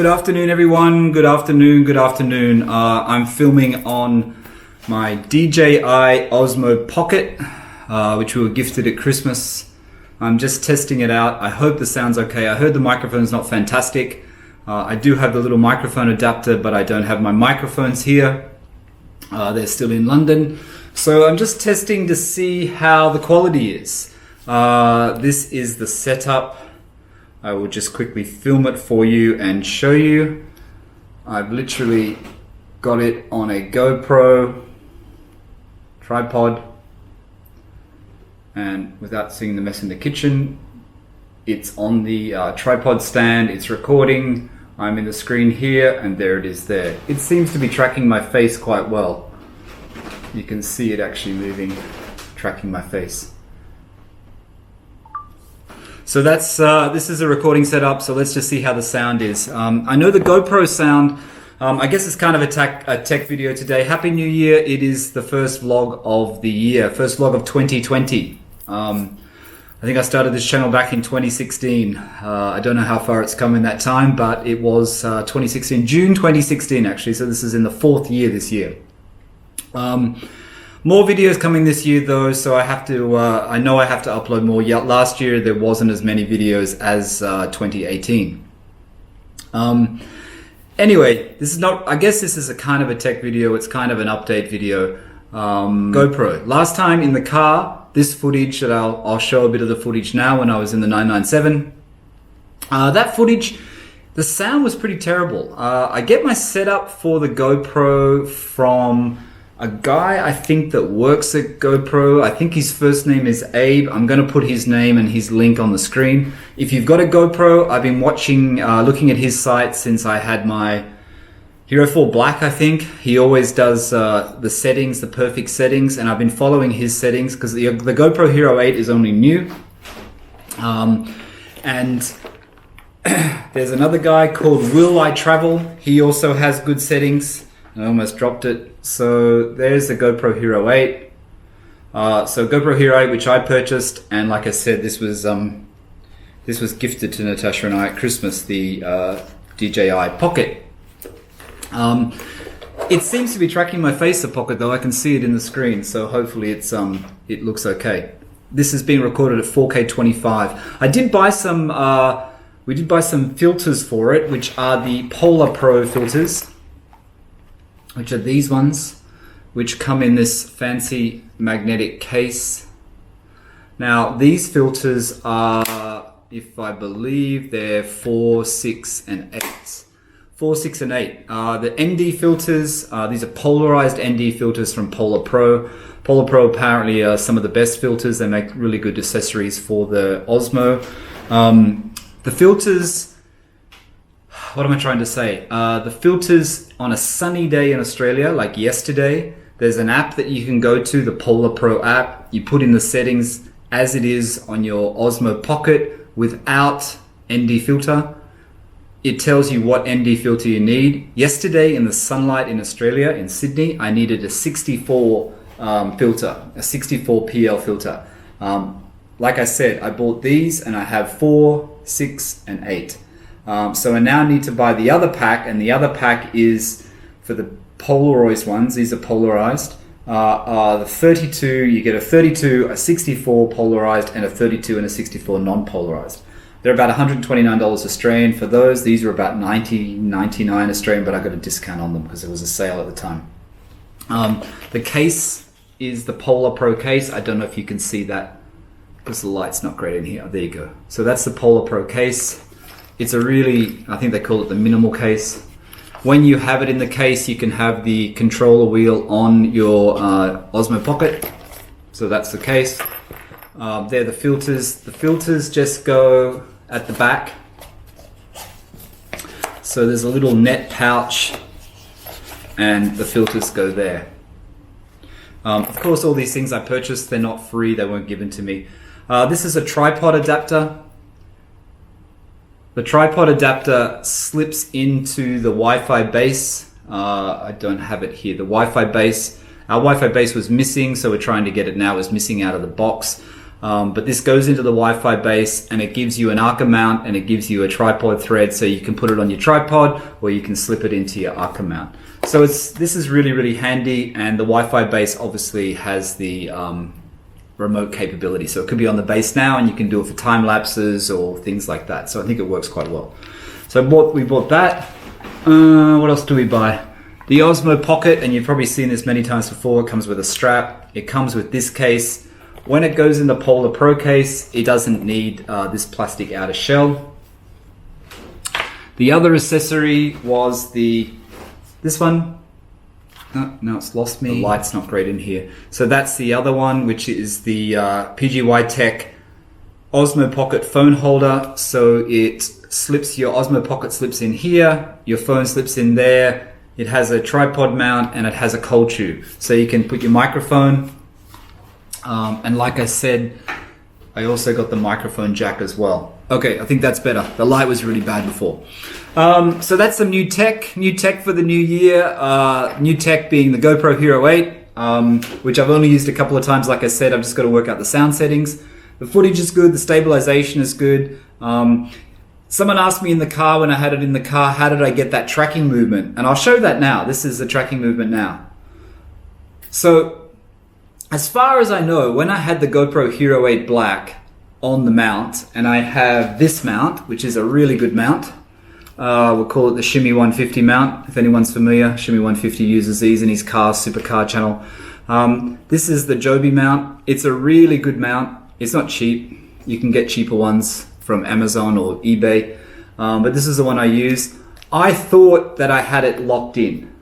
Good afternoon, everyone. Good afternoon. Good afternoon. I'm filming on my DJI Osmo Pocket, which we were gifted at Christmas. I'm just testing it out. I hope the sound's okay. I heard the microphone's not fantastic. I do have the little microphone adapter, but I don't have my microphones here. They're still in London. So I'm just testing to see how the quality is. This is the setup. I will just quickly film it for you and show you. I've literally got it on a GoPro tripod, and without seeing the mess in the kitchen, it's on the tripod stand, it's recording, I'm in the screen here, and there it is there. It seems to be tracking my face quite well. You can see it actually moving, tracking my face. So that's this is a recording setup, so let's just see how the sound is. I know the GoPro sound, I guess it's kind of a tech video today. Happy New Year. It is the first vlog of the year, first vlog of 2020. I think I started this channel back in 2016. I don't know how far it's come in that time, but it was 2016, June 2016 actually, so this is in the 4th year this year. More videos coming this year though, so I have to, I know I have to upload more. Yeah, last year there wasn't as many videos as 2018. Anyway, this is not, I guess this is a kind of a tech video, it's kind of an update video. GoPro. Last time in the car, this footage that I'll show a bit of the footage now when I was in the 997. That footage, the sound was pretty terrible. I get my setup for the GoPro from a guy I think that works at GoPro. I think his first name is Abe. I'm going to put his name and his link on the screen. If you've got a GoPro, I've been watching, looking at his site since I had my Hero 4 Black, I think. He always does the settings, the perfect settings, and I've been following his settings because the GoPro Hero 8 is only new. And there's another guy called Will I Travel. He also has good settings. I almost dropped it. So there's the GoPro Hero 8. So GoPro Hero 8, which I purchased, and like I said, this was gifted to Natasha and I at Christmas, the DJI Pocket. It seems to be tracking my face, the Pocket, though. I can see it in the screen, so hopefully it's it looks okay. This is being recorded at 4K 25. I did buy some. We did buy some filters for it, which are the Polar Pro filters, which are these ones, which come in this fancy magnetic case. Now these filters are, if I believe, they're 4, 6 and 8. 4, 6 and 8. The ND filters, these are polarized ND filters from Polar Pro. Polar Pro apparently are some of the best filters. They make really good accessories for the Osmo. The filters, what am I trying to say? The filters on a sunny day in Australia, like yesterday, there's an app that you can go to, the Polar Pro app. You put in the settings as it is on your Osmo Pocket without ND filter. It tells you what ND filter you need. Yesterday in the sunlight in Australia, in Sydney, I needed a 64 filter, a 64 PL filter. Like I said, I bought these and I have 4, 6 and 8. So I now need to buy the other pack, and the other pack is for the polarized ones. These are polarized. The 32, you get a 32, a 64 polarized, and a 32 and a 64 non-polarized. They're about $129 Australian for those. These are about $99 Australian, but I got a discount on them because it was a sale at the time. The case is the Polar Pro case. I don't know if you can see that because the light's not great in here. Oh, there you go. So that's the Polar Pro case. It's a really, I think they call it the minimal case. When you have it in the case, you can have the controller wheel on your Osmo Pocket. So that's the case. They're the filters. The filters just go at the back. So there's a little net pouch and the filters go there. Of course, all these things I purchased, they're not free. They weren't given to me. This is a tripod adapter. The tripod adapter slips into the Wi-Fi base. I don't have it here. The Wi-Fi base, our Wi-Fi base was missing, so we're trying to get it now. It was missing out of the box. But this goes into the Wi-Fi base, and it gives you an Arca mount, and it gives you a tripod thread, so you can put it on your tripod or you can slip it into your Arca mount. So this is really, really handy, and the Wi-Fi base obviously has the remote capability. So it could be on the base now, and you can do it for time lapses or things like that. So I think it works quite well. So we bought that. What else do we buy? The Osmo Pocket, and you've probably seen this many times before. It comes with a strap. It comes with this case. When it goes in the Polar Pro case, it doesn't need this plastic outer shell. The other accessory was this one. No, it's lost me. The light's not great in here. So that's the other one, which is the PGY Tech Osmo Pocket phone holder. So it slips, your Osmo Pocket slips in here, your phone slips in there. It has a tripod mount and it has a cold tube. So you can put your microphone. And like I said, I also got the microphone jack as well. Okay, I think that's better. The light was really bad before. So that's some new tech for the new year. New tech being the GoPro Hero 8, which I've only used a couple of times. Like I said, I've just got to work out the sound settings. The footage is good, the stabilization is good. Someone asked me in the car when I had it in the car, how did I get that tracking movement? And I'll show that now. This is the tracking movement now. So, as far as I know, when I had the GoPro Hero 8 Black on the mount, and I have this mount, which is a really good mount, we'll call it the Shimmy 150 mount, if anyone's familiar. Shimmy 150 uses these in his car supercar channel. This is the Joby mount. It's a really good mount. It's not cheap. You can get cheaper ones from Amazon or eBay, but this is the one I use. I thought that I had it locked in.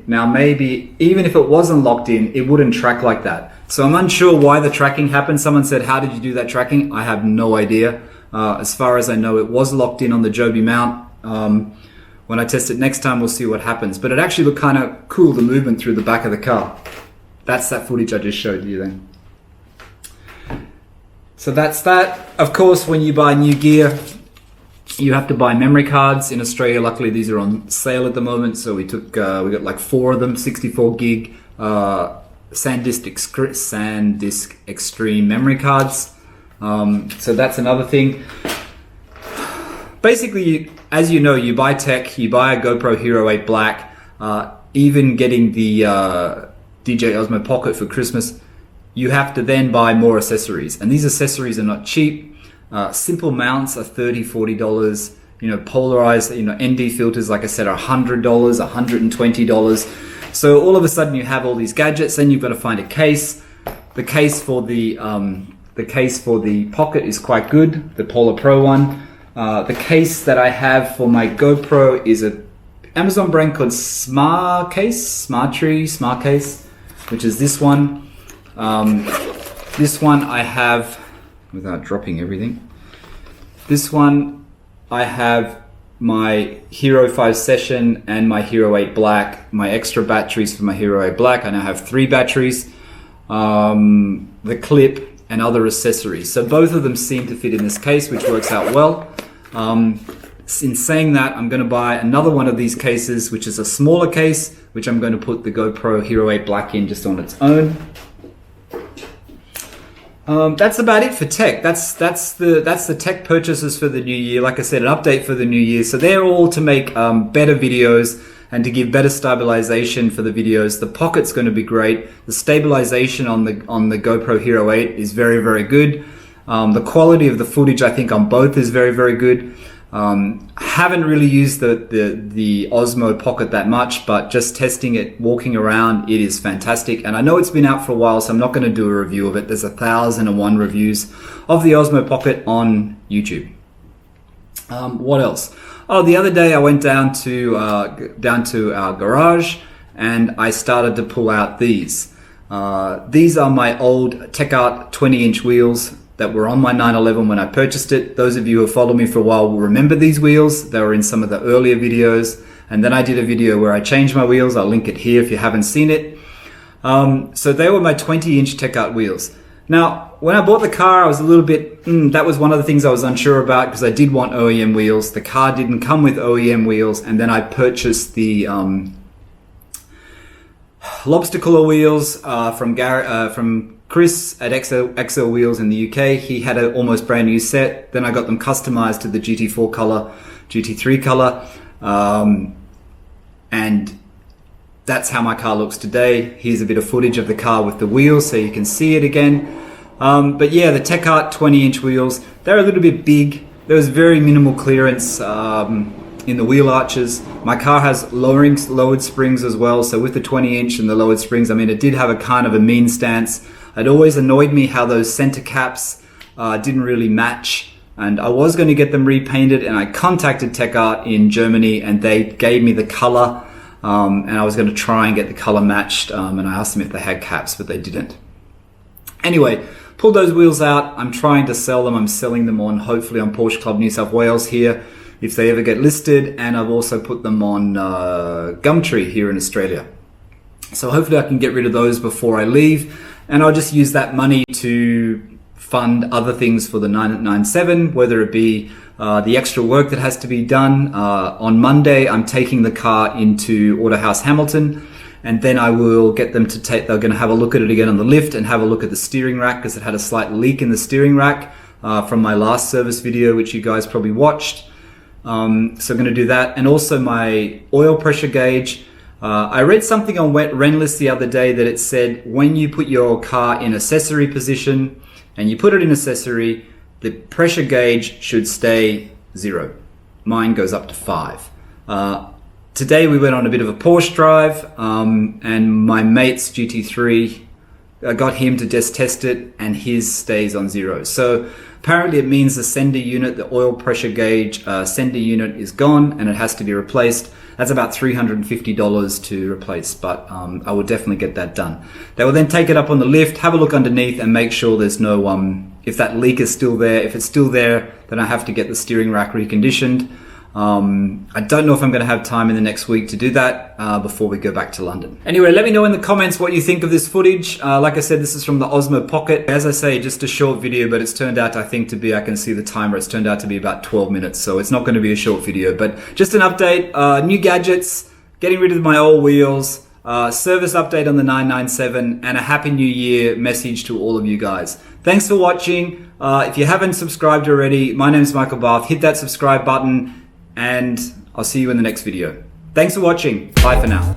Now maybe, even if it wasn't locked in, it wouldn't track like that. So I'm unsure why the tracking happened. Someone said, how did you do that tracking? I have no idea. As far as I know, it was locked in on the Joby mount. When I test it next time, we'll see what happens. But it actually looked kind of cool, the movement through the back of the car. That's that footage I just showed you then. So that's that. Of course, when you buy new gear, you have to buy memory cards. In Australia, luckily these are on sale at the moment, so we got like 4 of them, 64 gig SanDisk Extreme memory cards. So that's another thing. Basically, as you know, you buy tech, you buy a GoPro Hero 8 Black, even getting the DJI Osmo Pocket for Christmas, you have to then buy more accessories, and these accessories are not cheap. Simple mounts are $30, $40. You know, polarized, ND filters, like I said, are $100, $120. So all of a sudden you have all these gadgets. Then you've got to find a case. The case for the Pocket is quite good, the Polar Pro one. The case that I have for my GoPro is a Amazon brand called Smart Case, which is this one. This one I have, without dropping everything. This one, I have my Hero 5 Session and my Hero 8 Black, my extra batteries for my Hero 8 Black. I now have 3 batteries, the clip and other accessories. So both of them seem to fit in this case, which works out well. In saying that, I'm going to buy another one of these cases, which is a smaller case, which I'm going to put the GoPro Hero 8 Black in just on its own. That's about it for tech. That's the tech purchases for the new year. Like I said, an update for the new year. So they're all to make better videos and to give better stabilization for the videos. The Pocket's going to be great. The stabilization on the GoPro Hero 8 is very, very good. The quality of the footage, I think, on both is very, very good. Haven't really used the Osmo Pocket that much, but just testing it, walking around, it is fantastic. And I know it's been out for a while, so I'm not going to do a review of it. There's 1,001 reviews of the Osmo Pocket on YouTube. What else? Oh, the other day I went down to our garage and I started to pull out these. These are my old TechArt 20-inch wheels that were on my 911 when I purchased it. Those of you who have followed me for a while will remember these wheels. They were in some of the earlier videos. And then I did a video where I changed my wheels. I'll link it here if you haven't seen it. So they were my 20-inch TechArt wheels. Now, when I bought the car, I was a little bit, that was one of the things I was unsure about because I did want OEM wheels. The car didn't come with OEM wheels. And then I purchased the lobster claw wheels from Chris at XL Wheels in the UK, he had an almost brand new set. Then I got them customized to the GT4 color, GT3 color. And that's how my car looks today. Here's a bit of footage of the car with the wheels so you can see it again. But yeah, the Tech Art 20-inch wheels, they're a little bit big. There was very minimal clearance in the wheel arches. My car has lowered springs as well, so with the 20-inch and the lowered springs, I mean, it did have a kind of a mean stance. It always annoyed me how those center caps didn't really match, and I was going to get them repainted, and I contacted Tech Art in Germany, and they gave me the color, and I was going to try and get the color matched, and I asked them if they had caps, but they didn't. Anyway, pulled those wheels out. I'm trying to sell them. I'm selling them on, hopefully on Porsche Club New South Wales here, if they ever get listed, and I've also put them on Gumtree here in Australia. So hopefully I can get rid of those before I leave, and I'll just use that money to fund other things for the 997, whether it be the extra work that has to be done. On Monday, I'm taking the car into Autohouse Hamilton, and then I will get them to take, they're going to have a look at it again on the lift and have a look at the steering rack, because it had a slight leak in the steering rack from my last service video, which you guys probably watched. So I'm going to do that, and also my oil pressure gauge. I read something on Renlist the other day that it said when you put your car in accessory position and you put it in accessory, the pressure gauge should stay 0. Mine goes up to 5. Today we went on a bit of a Porsche drive, and my mate's GT3, I got him to just test it, and his stays on 0. So apparently it means the sender unit, the oil pressure gauge sender unit is gone and it has to be replaced. That's about $350 to replace, but I will definitely get that done. They will then take it up on the lift, have a look underneath, and make sure there's no, if that leak is still there. If it's still there, then I have to get the steering rack reconditioned. I don't know if I'm going to have time in the next week to do that before we go back to London. Anyway, let me know in the comments what you think of this footage. Like I said, this is from the Osmo Pocket. As I say, just a short video, but it's turned out, I think, to be, I can see the timer, it's turned out to be about 12 minutes, so it's not going to be a short video, but just an update, new gadgets, getting rid of my old wheels, service update on the 997, and a Happy New Year message to all of you guys. Thanks for watching. If you haven't subscribed already, my name is Michael Barth. Hit that subscribe button, and I'll see you in the next video. Thanks for watching. Bye for now.